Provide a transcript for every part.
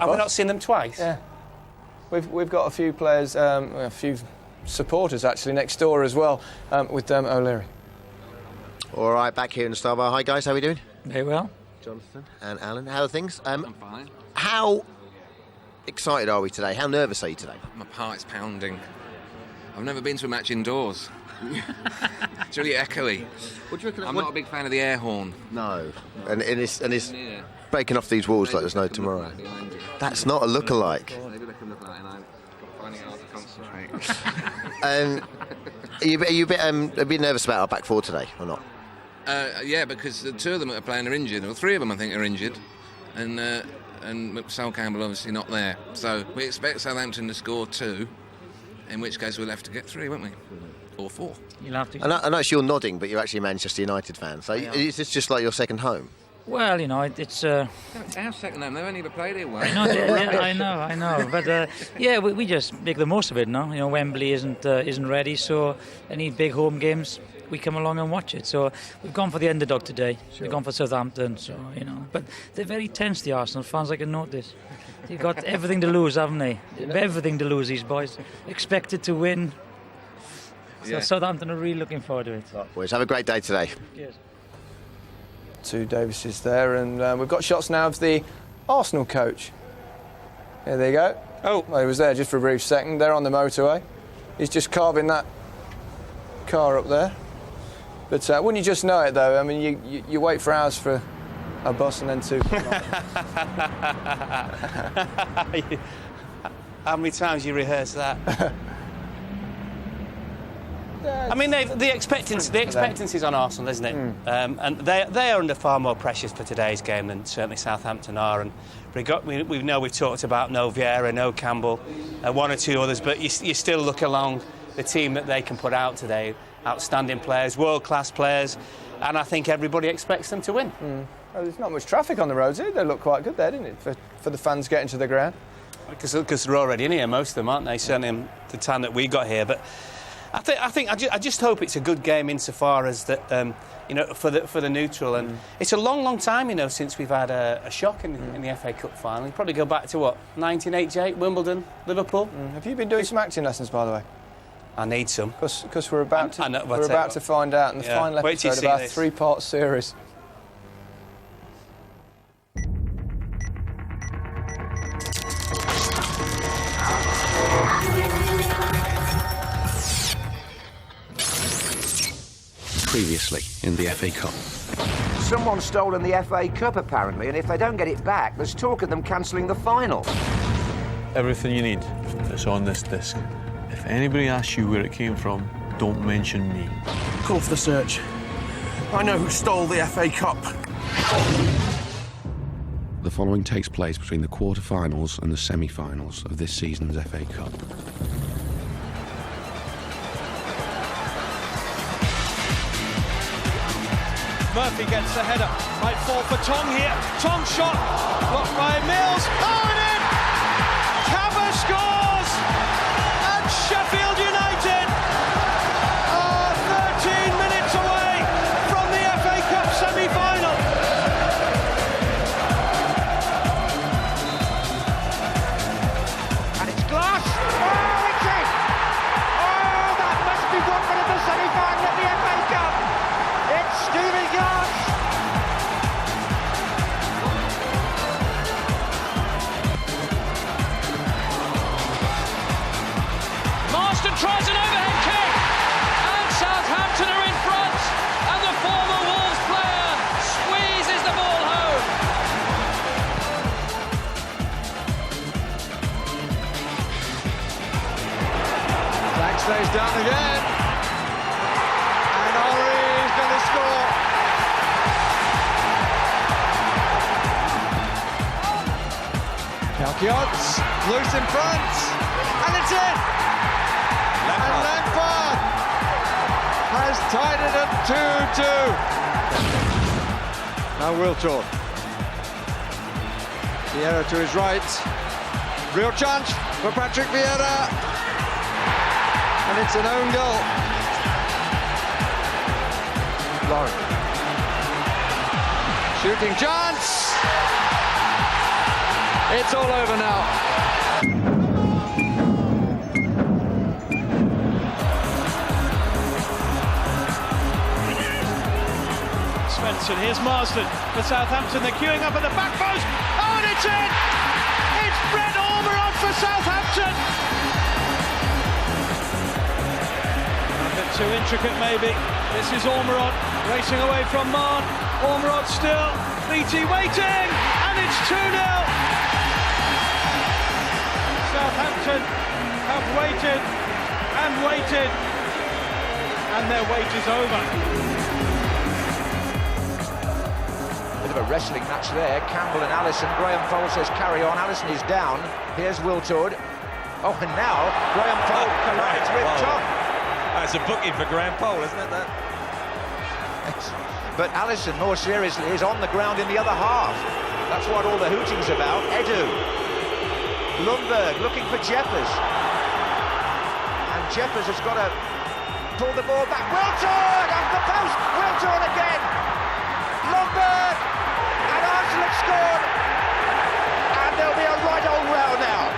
Have we not seen them twice? Yeah. We've got a few players, a few supporters actually next door as well, with O'Leary. All right, back here in the Star Bar. Hi guys, how are we doing? Very well. Jonathan and Alan, how are things? I'm fine. How excited are we today? How nervous are you today? My heart's pounding. I've never been to a match indoors. It's really echoey. What do you reckon? I'm not a big fan of the air horn. No. And it's breaking off these walls like there's no tomorrow. That's not a lookalike. Maybe they can look like, and I'm finding it hard to concentrate. Are you a bit nervous about our back four today, or not? Yeah, because the two of them that are playing are injured, or three of them I think are injured, and Sol Campbell obviously not there. So we expect Southampton to score 2, in which case we'll have to get 3, won't we? Or 4. You'll have to. I know you're nodding, but you're actually a Manchester United fan. So is this just like your second home? Well, you know, it's... It's our second home. They've only ever played here once. I know. But, yeah, we just make the most of it now. You know, Wembley isn't ready, so any big home games, we come along and watch it. So we've gone for the underdog today. Sure. We've gone for Southampton, so, you know. But they're very tense, the Arsenal fans, I can notice. They've got everything to lose, haven't they? Everything to lose, these boys. Expected to win. So Southampton are really looking forward to it. Right, boys, have a great day today. Cheers. 2 Davises there, and we've got shots now of the Arsenal coach. Here they go. Oh, well, he was there just for a brief second. They're on the motorway. He's just carving that car up there. But wouldn't you just know it, though? I mean, you wait for hours for a bus and then 2. How many times you rehearse that? I mean, the expectancy's on Arsenal, isn't it? And they are under far more pressures for today's game than certainly Southampton are. And we've talked about no Vieira, no Campbell, 1 or 2 others, but you still look along the team that they can put out today. Outstanding players, world-class players, and I think everybody expects them to win. Well, there's not much traffic on the roads here. They look quite good there, didn't it, for the fans getting to the ground? Because they're already in here, most of them, aren't they? Certainly in the time that we got here, but. I just hope it's a good game insofar as that, you know, for the neutral. And it's a long time, you know, since we've had a shock in the FA Cup final. You probably go back to, 1988, Wimbledon, Liverpool. Have you been doing some acting lessons, by the way? I need some. Because we're about to find out in the final episode of our 3-part series. Previously in the FA Cup. Someone's stolen the FA Cup, apparently, and if they don't get it back, there's talk of them cancelling the final. Everything you need is on this disc. If anybody asks you where it came from, don't mention me. Call for the search. I know who stole the FA Cup. The following takes place between the quarter-finals and the semi-finals of this season's FA Cup. Murphy gets the header. Might fall for Tong here. Tong shot. Blocked by Mills. Oh, and in! Cabba scores! And Sheffield United are 13 minutes away from the FA Cup semi-final. And it's Glass. Oh, it's in! Oh, that must be one for the semi-final of the FA Cup. It's Stevie Glass. Marston tries an overhead kick, and Southampton are in front, and the former Wolves player squeezes the ball home. Flag stays down again. And Ori's going to score. Calquiots, loose in front. And it's in. And Lampard has tied it at 2-2. Now Wiltord. Vieira to his right. Real chance for Patrick Vieira. And it's an own goal. Lauren. Shooting chance. It's all over now. Svensson, here's Marsden for Southampton. They're queuing up at the back post. Oh, and it's in! It's Brett Ormerod for Southampton. A bit too intricate, maybe. This is Ormerod racing away from Marn. Ormerod still. BT waiting, and it's 2-0. Southampton have waited and waited, and their wait is over. Bit of a wrestling match there. Campbell and Allison. Graham Fole says carry on. Allison is down. Here's Wiltord. Oh, and now Graham Fole collides with Tom. That's a booking for Graham Fole, isn't it? That. But Allison, more seriously, is on the ground in the other half. That's what all the hooting's about. Edu. Lundberg looking for Jeffers. And Jeffers has got to pull the ball back. Wiltord off the post. Wiltord again. Lundberg. And Arsenal have scored. And there'll be a right old row now.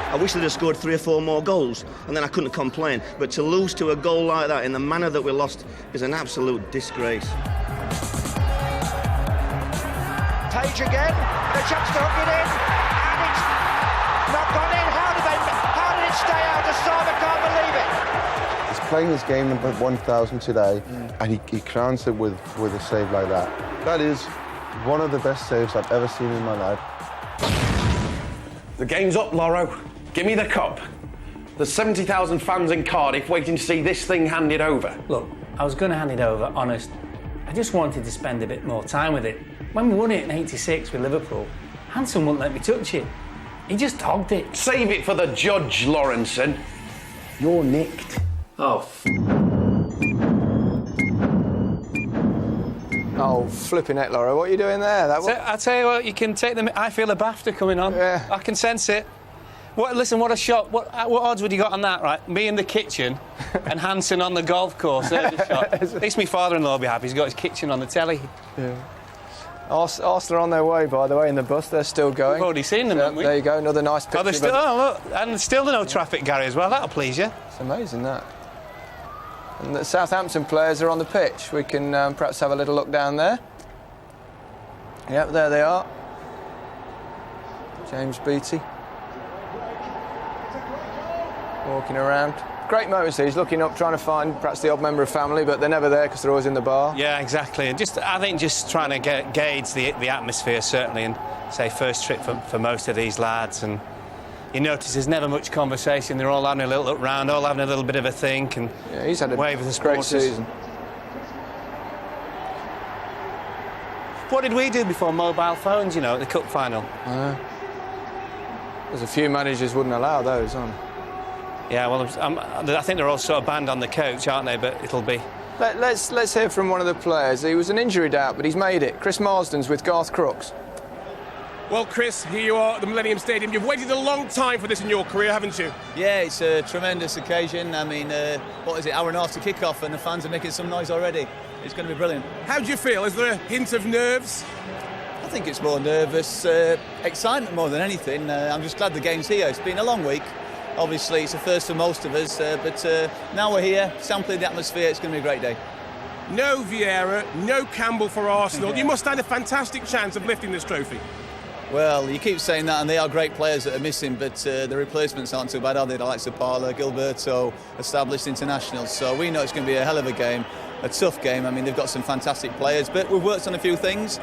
I wish they'd have scored 3 or 4 more goals, and then I couldn't complain. But to lose to a goal like that in the manner that we lost is an absolute disgrace. Page again, the chance to hook it in, and it's not gone in. How did it stay out? Asama can't believe it. He's playing his game number 1,000 today, and he crowns it with a save like that. That is one of the best saves I've ever seen in my life. The game's up, Loro. Give me the cup. There's 70,000 fans in Cardiff waiting to see this thing handed over. Look, I was going to hand it over, honest. I just wanted to spend a bit more time with it. When we won it in '86 with Liverpool, Hansen wouldn't let me touch it. He just hogged it. Save it for the judge, Lawrenson. You're nicked. Oh, Oh, flipping heck, Laura, what are you doing there? I tell you what, you can take them. I feel a BAFTA coming on. Yeah. I can sense it. Listen, what a shot. What odds would you got on that, right? Me in the kitchen and Hansen on the golf course. There's a shot. At least my father-in-law will be happy. He's got his kitchen on the telly. Yeah. Arsenal are on their way, by the way, in the bus. They're still going. We've already seen them, haven't we? There you go, another nice picture. Oh, they're still, look, and there's still no traffic, Gary, as well. That'll please you. It's amazing, that. And the Southampton players are on the pitch. We can perhaps have a little look down there. Yep, there they are. James Beattie. Walking around. Great moments here. He's looking up, trying to find perhaps the odd member of family, but they're never there because they're always in the bar. Yeah, exactly. And I think just trying to gauge the atmosphere, certainly, and say first trip for most of these lads. And you notice there's never much conversation. They're all having a little look round, all having a little bit of a think, and yeah, he's had a wave of the great supporters. season. What did we do before mobile phones, you know, at the cup final? There's a few managers wouldn't allow those on. Yeah, well, I think they're all sort of banned on the coach, aren't they? But it'll be... Let's hear from one of the players. He was an injury doubt, but he's made it. Chris Marsden's with Garth Crooks. Well, Chris, here you are at the Millennium Stadium. You've waited a long time for this in your career, haven't you? Yeah, it's a tremendous occasion. I mean, what is it, hour and a half to kick off, and the fans are making some noise already. It's going to be brilliant. How do you feel? Is there a hint of nerves? I think it's more nervous, excitement more than anything. I'm just glad the game's here. It's been a long week. Obviously, it's a first for most of us, but now we're here, sampling the atmosphere. It's going to be a great day. No Vieira, no Campbell for Arsenal. You must stand a fantastic chance of lifting this trophy. Well, you keep saying that, and they are great players that are missing, but the replacements aren't too bad, are they? The likes of Parler, Gilberto, established internationals. So we know it's going to be a hell of a game, a tough game. I mean, they've got some fantastic players, but we've worked on a few things,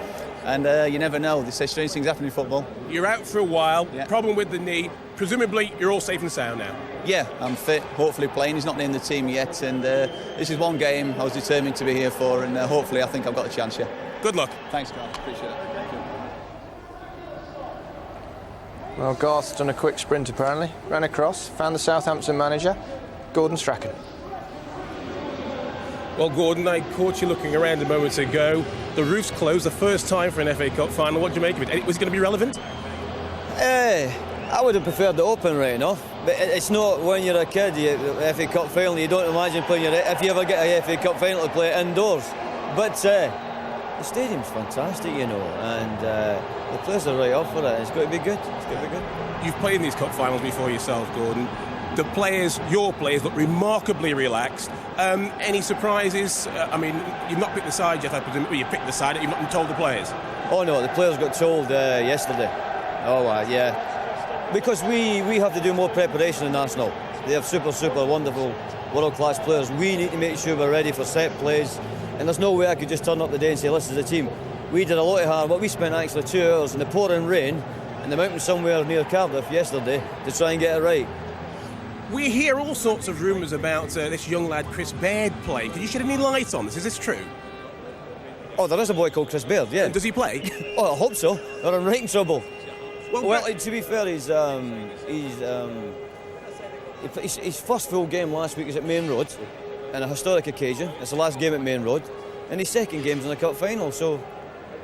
and you never know. They say strange things happen in football. You're out for a while, problem with the knee. Presumably, you're all safe and sound now. Yeah, I'm fit, hopefully playing. He's not named the team yet, and this is one game I was determined to be here for, and hopefully I think I've got a chance here. Good luck. Thanks, Carl. Appreciate it. Thank you. Well, Garth's done a quick sprint, apparently. Ran across, found the Southampton manager, Gordon Strachan. Well, Gordon, I caught you looking around a moment ago. The roof's closed, the first time for an FA Cup final. What do you make of it? Was it going to be relevant? I would have preferred the open right enough, but it's not when you're a kid, FA Cup final, you don't imagine playing if you ever get a FA Cup final to play it indoors. But The stadium's fantastic, you know, and the players are right up for it. It's going to be good. It's going to be good. You've played in these cup finals before yourself, Gordon. The players, your players, look remarkably relaxed. Any surprises? I mean, you've not picked the side yet, I presume. Well, you picked the side, you've not been told the players? Oh no, the players got told yesterday. Oh yeah. Because we have to do more preparation in Arsenal. They have super wonderful, world-class players. We need to make sure we're ready for set plays. And there's no way I could just turn up the day and say, this is the team. We did a lot of hard work. We spent actually 2 hours in the pouring rain in the mountains somewhere near Cardiff yesterday to try and get it right. We hear all sorts of rumours about this young lad Chris Baird playing. Can you shed any light on this? Is this true? Oh, there is a boy called Chris Baird, yeah. And does he play? Oh, I hope so. They're in right in trouble. Well, to be fair, his first full game last week was at Main Road, on a historic occasion. It's the last game at Main Road, and his second game's in the cup final, so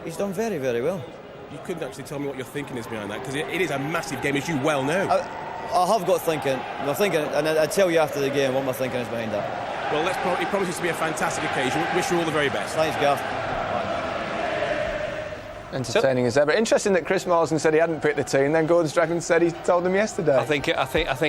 he's done very, very well. You couldn't actually tell me what your thinking is behind that, because it is a massive game, as you well know. I have got thinking. I'm thinking, and I'll tell you after the game what my thinking is behind that. Well, it promises to be a fantastic occasion. Wish you all the very best. Thanks, Gav. Entertaining as ever. Interesting that Chris Marsden said he hadn't picked the team, then Gordon Strachan said he told them yesterday. I think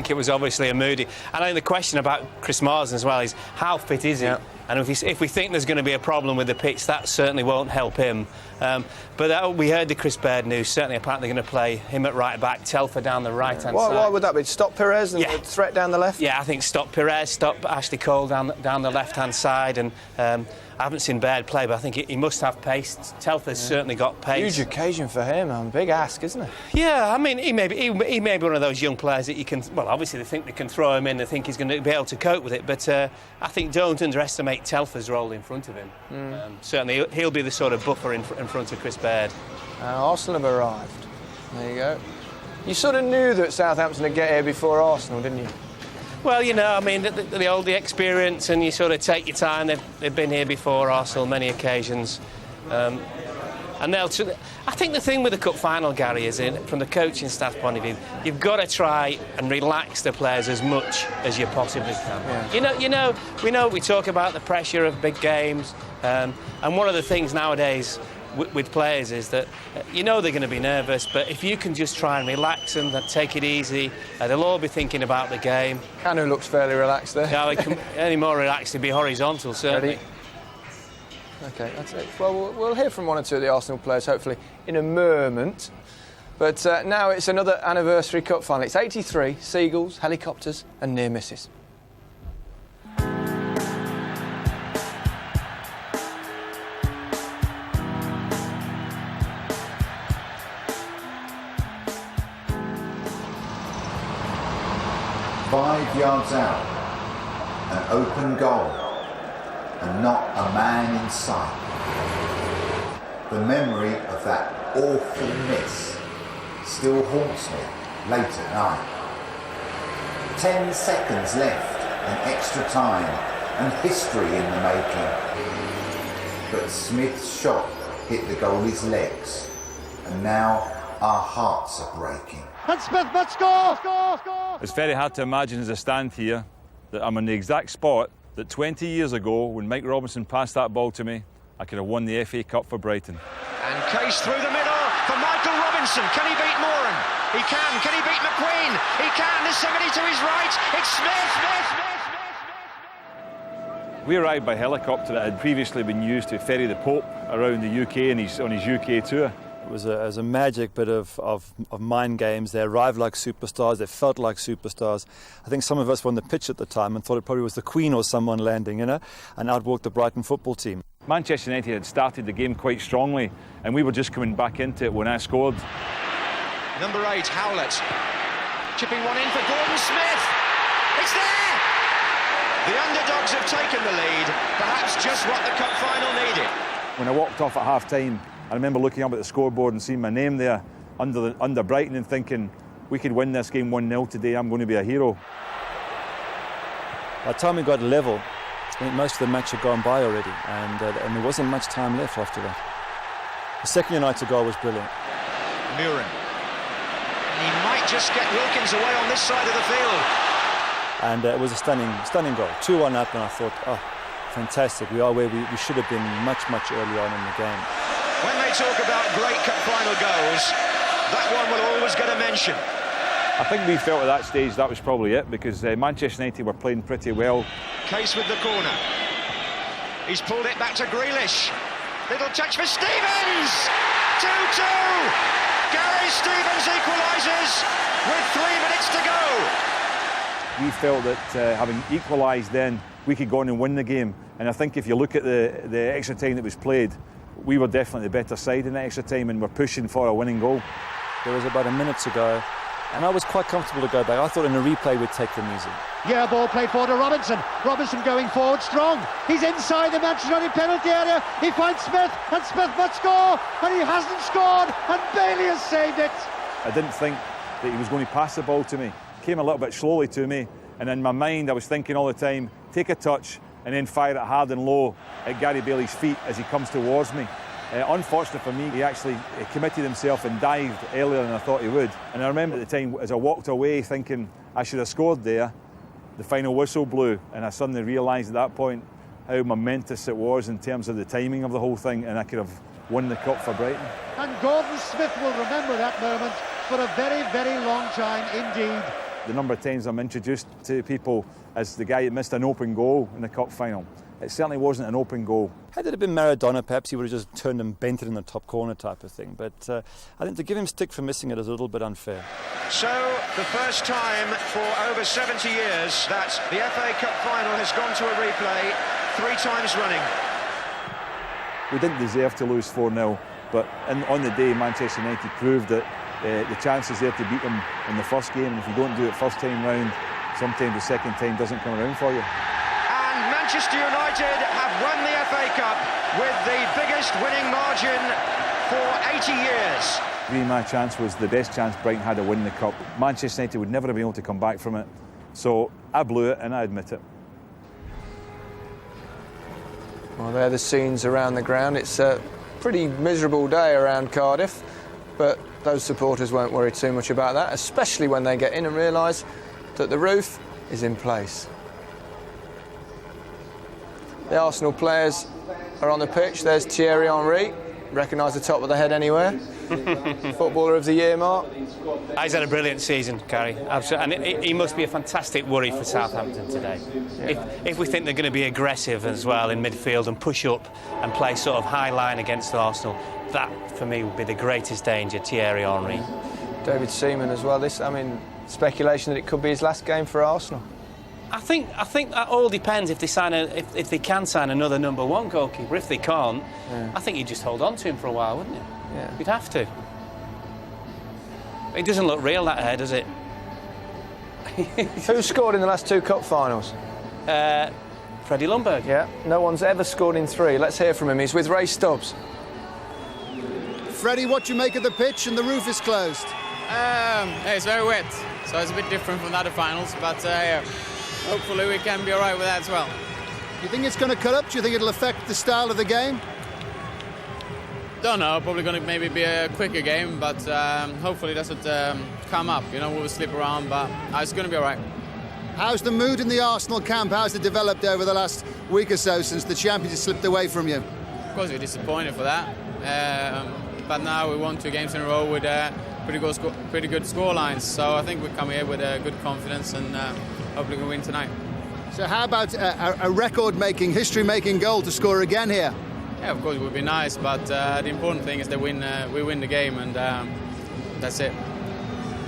it was obviously a moody. And I think the question about Chris Marsden as well is how fit is he? Yeah. And if we think there's going to be a problem with the pitch, that certainly won't help him. But we heard the Chris Baird news. Certainly, apparently, going to play him at right back, Telfer down the right hand side. Why would that be? Stop Perez and threat down the left? Yeah, I think stop Perez, stop Ashley Cole down the left hand side, and I haven't seen Baird play, but I think he must have pace. Telfer's certainly got pace. Huge occasion for him, man. Big ask, isn't it? Yeah, I mean, he may be one of those young players that you can. Well, obviously they think they can throw him in. They think he's going to be able to cope with it. But I think don't underestimate Telfer's role in front of him. Certainly, he'll be the sort of buffer in front of Chris Baird. Arsenal have arrived. There you go. You sort of knew that Southampton would get here before Arsenal, didn't you? Well, you know, I mean, the experience, and you sort of take your time. They've been here before, Arsenal, many occasions. And I think the thing with the cup final, Gary, is from the coaching staff point of view, you've got to try and relax the players as much as you possibly can. Yeah. We talk about the pressure of big games, and one of the things nowadays with players is that they're going to be nervous, but if you can just try and relax them and take it easy, they'll all be thinking about the game. Kanu looks fairly relaxed there. Yeah, any more relaxed, he'd be horizontal, certainly. Ready? OK, that's it. Well, we'll hear from one or two of the Arsenal players, hopefully, in a moment. But now it's another anniversary cup final. It's 83, seagulls, helicopters and near misses. Five yards out, an open goal, and not a man in sight. The memory of that awful miss still haunts me late at night. 10 seconds left, and extra time, and history in the making. But Smith's shot hit the goalie's legs, and now our hearts are breaking. And Smith must score! It's very hard to imagine as I stand here that I'm in the exact spot that 20 years ago, when Mike Robinson passed that ball to me, I could have won the FA Cup for Brighton. And Case through the middle for Michael Robinson. Can he beat Moran? He can. Can he beat McQueen? He can. There's somebody to his right. It's Smith. We arrived by helicopter that had previously been used to ferry the Pope around the UK on his UK tour. It was a magic bit of mind games. They arrived like superstars. They felt like superstars. I think some of us were on the pitch at the time and thought it probably was the Queen or someone landing, and outwalked the Brighton football team. Manchester United had started the game quite strongly, and we were just coming back into it when I scored. Number 8, Howlett. Chipping one in for Gordon Smith. It's there! The underdogs have taken the lead, perhaps just what the cup final needed. When I walked off at half-time, I remember looking up at the scoreboard and seeing my name there under Brighton and thinking, we could win this game 1-0 today, I'm going to be a hero. By the time we got level, I think most of the match had gone by already, and there wasn't much time left after that. The second United goal was brilliant. Murin. He might just get Wilkins away on this side of the field. And it was a stunning goal. 2-1 up, and I thought, fantastic. We are where we should have been much earlier on in the game. When they talk about great cup final goals, that one will always get a mention. I think we felt at that stage that was probably it, because Manchester United were playing pretty well. Case with the corner. He's pulled it back to Grealish. Little touch for Stevens! 2-2! Gary Stevens equalises with 3 minutes to go. We felt that having equalised then, we could go on and win the game. And I think if you look at the extra time that was played, we were definitely the better side in the extra time and we're pushing for a winning goal. There was about a minute to go, and I was quite comfortable to go back. I thought in a replay we'd take them easy. Yeah, ball played forward to Robinson. Robinson going forward strong. He's inside the Manchester United penalty area. He finds Smith, and Smith must score, and he hasn't scored, and Bailey has saved it. I didn't think that he was going to pass the ball to me. Came a little bit slowly to me, and in my mind I was thinking all the time, take a touch and then fire it hard and low at Gary Bailey's feet as he comes towards me. Unfortunately for me, he actually committed himself and dived earlier than I thought he would. And I remember at the time, as I walked away thinking I should have scored there, the final whistle blew, and I suddenly realised at that point how momentous it was in terms of the timing of the whole thing, and I could have won the cup for Brighton. And Gordon Smith will remember that moment for a very, very long time indeed. The number of times I'm introduced to people as the guy that missed an open goal in the cup final. It certainly wasn't an open goal. Had it have been Maradona, perhaps he would have just turned and bent it in the top corner type of thing. But I think to give him stick for missing it is a little bit unfair. So, the first time for over 70 years that the FA Cup final has gone to a replay 3 times running. We didn't deserve to lose 4-0, but on the day Manchester United proved that the chances there to beat them in the first game, and if you don't do it first time round, sometimes the second time doesn't come around for you. And Manchester United have won the FA Cup with the biggest winning margin for 80 years. Really, my chance was the best chance Brighton had to win the cup. Manchester United would never have been able to come back from it, so I blew it and I admit it. Well, there are the scenes around the ground. It's a pretty miserable day around Cardiff, but those supporters won't worry too much about that, especially when they get in and realise that the roof is in place. The Arsenal players are on the pitch. There's Thierry Henry. Recognise the top of the head anywhere. Footballer of the Year, Mark. He's had a brilliant season, Gary. Absolutely. And he must be a fantastic worry for Southampton today. Yeah. If we think they're going to be aggressive as well in midfield and push up and play sort of high line against Arsenal, that, for me, would be the greatest danger, Thierry Henry. David Seaman as well. Speculation that it could be his last game for Arsenal. I think that all depends if they can sign another number 1 goalkeeper. If they can't, I think you'd just hold on to him for a while, wouldn't you? Yeah. You'd have to. It doesn't look real, that hair, does it? Who scored in the last 2 cup finals? Freddie Ljungberg. Yeah, no one's ever scored in 3. Let's hear from him. He's with Ray Stubbs. Freddie, what do you make of the pitch and the roof is closed? It's very wet, so it's a bit different from the other finals, but hopefully we can be all right with that as well. Do you think it's going to cut up? Do you think it'll affect the style of the game? Don't know, probably going to maybe be a quicker game, but hopefully it doesn't come up. You know, we'll slip around, but it's going to be all right. How's the mood in the Arsenal camp? How's it developed over the last week or so since the championship slipped away from you? Of course, we're disappointed for that, but now we won 2 games in a row with pretty good score lines, so I think we come here with good confidence and hopefully we can win tonight. So how about a record-making, history-making goal to score again here? Yeah, of course it would be nice, but the important thing is that we win the game, and that's it.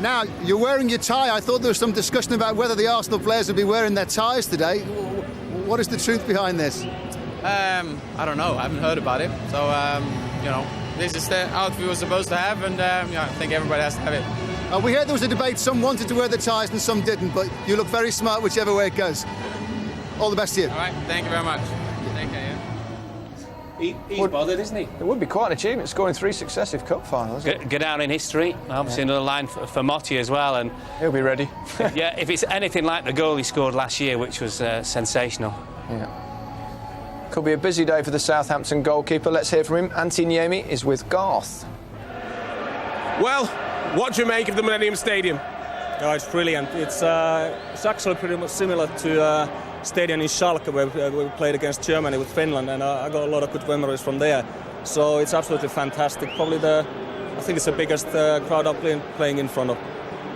Now, you're wearing your tie. I thought there was some discussion about whether the Arsenal players would be wearing their ties today. What is the truth behind this? I don't know. I haven't heard about it. So, you know, this is the outfit we were supposed to have, and I think everybody has to have it. We heard there was a debate. Some wanted to wear the ties and some didn't, but you look very smart whichever way it goes. All the best to you. All right. Thank you very much. Thank you. He's bothered, isn't he? It would be quite an achievement, scoring 3 successive cup finals. Go down in history. Obviously, another line for Motti as well, and he'll be ready. Yeah, if it's anything like the goal he scored last year, which was sensational. Yeah. Could be a busy day for the Southampton goalkeeper. Let's hear from him. Antti Niemi is with Garth. Well, what do you make of the Millennium Stadium? Yeah, it's brilliant. It's actually pretty much similar to stadium in Schalke where we played against Germany with Finland, and I got a lot of good memories from there. So it's absolutely fantastic. Probably I think it's the biggest crowd I'm playing in front of.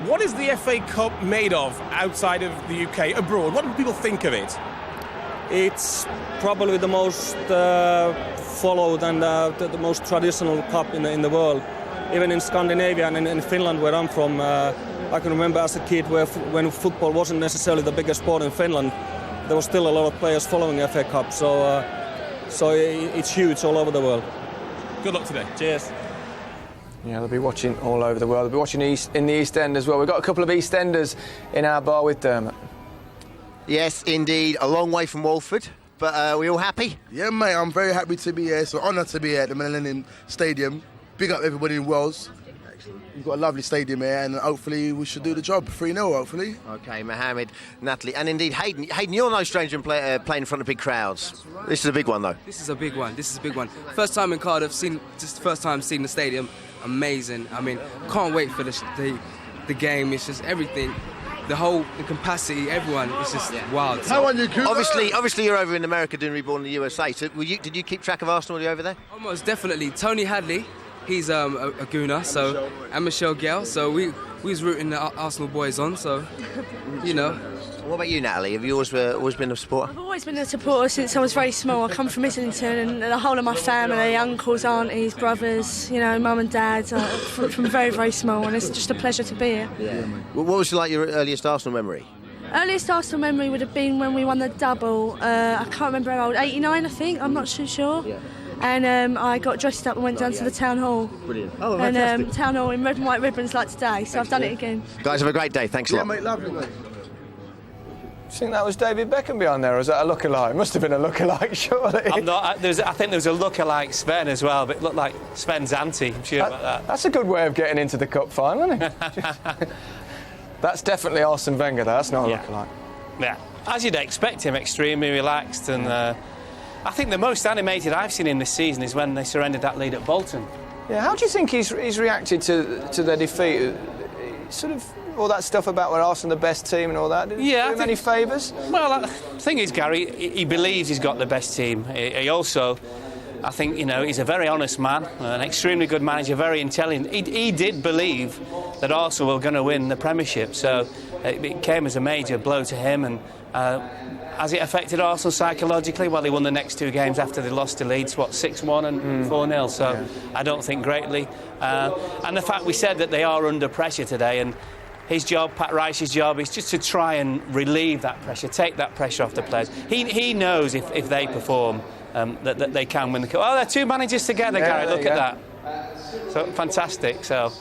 What is the FA Cup made of outside of the UK, abroad? What do people think of it? It's probably the most followed and the most traditional cup in the world. Even in Scandinavia and in Finland, where I'm from, I can remember as a kid when football wasn't necessarily the biggest sport in Finland, there was still a lot of players following FA Cup. So it's huge all over the world. Good luck today. Cheers. Yeah, they'll be watching all over the world. They'll be watching in the East End as well. We've got a couple of East Enders in our bar with Dermot. Yes, indeed. A long way from Walford, but are we all happy? Yeah, mate, I'm very happy to be here. It's an honour to be here at the Millennium Stadium. Big up everybody in Wales. We've got a lovely stadium here, and hopefully we should do the job. 3-0, hopefully. OK, Mohammed, Natalie, and indeed Hayden. Hayden, you're no stranger in playing in front of big crowds. This is a big one, though. This is a big one. First time in Cardiff, first time seeing the stadium. Amazing. I mean, can't wait for the game. It's just everything. The capacity, everyone, it's just wild. Obviously, you're over in America doing Reborn in the USA. So did you keep track of Arsenal while you were over there? Almost definitely. Tony Hadley, he's a gooner, so, and Michelle Gale, so we was rooting the Arsenal boys on, so, you know. What about you, Natalie? Have you always been a supporter? I've always been a supporter since I was very small. I come from Islington, and the whole of my family, uncles, aunties, brothers, you know, mum and dad, from very, very small, and it's just a pleasure to be here. Yeah. Well, what was your earliest Arsenal memory? Earliest Arsenal memory would have been when we won the double. I can't remember how old, 89 I think, I'm not too sure. Yeah. And I got dressed up and went down to the town hall. Brilliant. Oh, fantastic. And town hall in red and white ribbons like today, so I've done it again. Guys, have a great day. Thanks a lot. Yeah, mate, lovely, mate. Do you think that was David Beckham behind there, or was that a look-alike? It must have been a look-alike, surely. I think there was a look-alike Sven as well, but it looked like Sven's auntie. I'm sure about that. That's a good way of getting into the cup final, isn't it? That's definitely Arsene Wenger, though. That's not a look-alike. Yeah, as you'd expect him, extremely relaxed, and I think the most animated I've seen him this season is when they surrendered that lead at Bolton. Yeah, how do you think he's reacted to their defeat? Sort of all that stuff about we're Arsenal the best team and all that. Did he do him any favours? Well, the thing is, Gary, he believes he's got the best team. He also, I think, you know, he's a very honest man, an extremely good manager, very intelligent. He did believe that Arsenal were going to win the Premiership, so it came as a major blow to him. And has it affected Arsenal psychologically? Well, they won the next two games after they lost to Leeds, 6-1 and 4-0, so I don't think greatly. And the fact we said that they are under pressure today, and his job, Pat Rice's job, is just to try and relieve that pressure, take that pressure off the players. He knows if they perform that they can win the cup. Oh, they're two managers together, Gary, look at that. So fantastic. So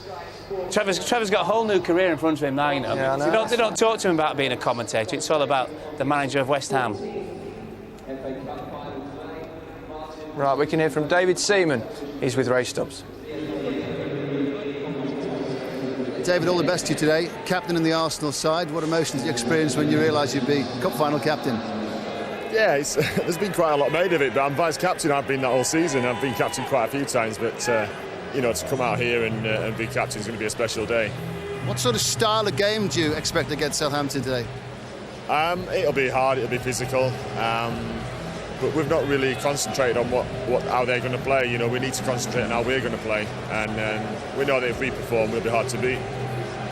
Trevor's got a whole new career in front of him now, you know. Yeah, I know. They don't talk to him about being a commentator. It's all about the manager of West Ham. Right, we can hear from David Seaman. He's with Ray Stubbs. David, all the best to you today. Captain in the Arsenal side. What emotions did you experience when you realised you'd be cup final captain? Yeah, there's been quite a lot made of it, but I'm vice captain. I've been that all season. I've been captain quite a few times, but you know, to come out here and be captain is going to be a special day. What sort of style of game do you expect against Southampton today? It'll be hard. It'll be physical. But we've not really concentrated on how they're going to play. You know, we need to concentrate on how we're going to play, and we know that if we perform, we'll be hard to beat.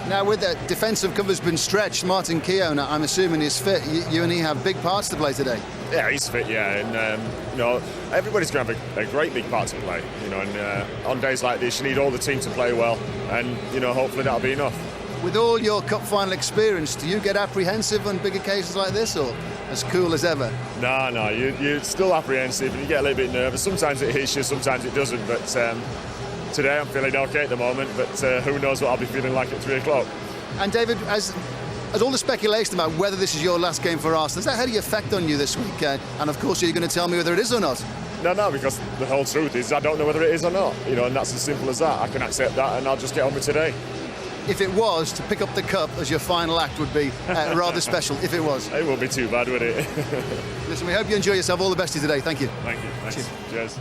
Now, with the defensive cover's been stretched, Martin Keown, I'm assuming he's fit. You and he have big parts to play today. Yeah, he's fit. Yeah, and you know, everybody's going to have a great big part to play. You know, and on days like this, you need all the team to play well, and you know, hopefully that'll be enough. With all your cup final experience, do you get apprehensive on big occasions like this, or as cool as ever? No, you're still apprehensive and you get a little bit nervous. Sometimes it hits you, sometimes it doesn't, but today I'm feeling okay at the moment, but who knows what I'll be feeling like at 3 o'clock. And David, as all the speculation about whether this is your last game for Arsenal, has that had any effect on you this week? And of course, are you going to tell me whether it is or not? No, because the whole truth is I don't know whether it is or not, you know, and that's as simple as that. I can accept that and I'll just get on with today. If it was, to pick up the cup as your final act would be rather special, if it was. It won't be too bad, would it? Listen, we hope you enjoy yourself. All the best to you today. Thank you. Thank you. Thanks. Cheers.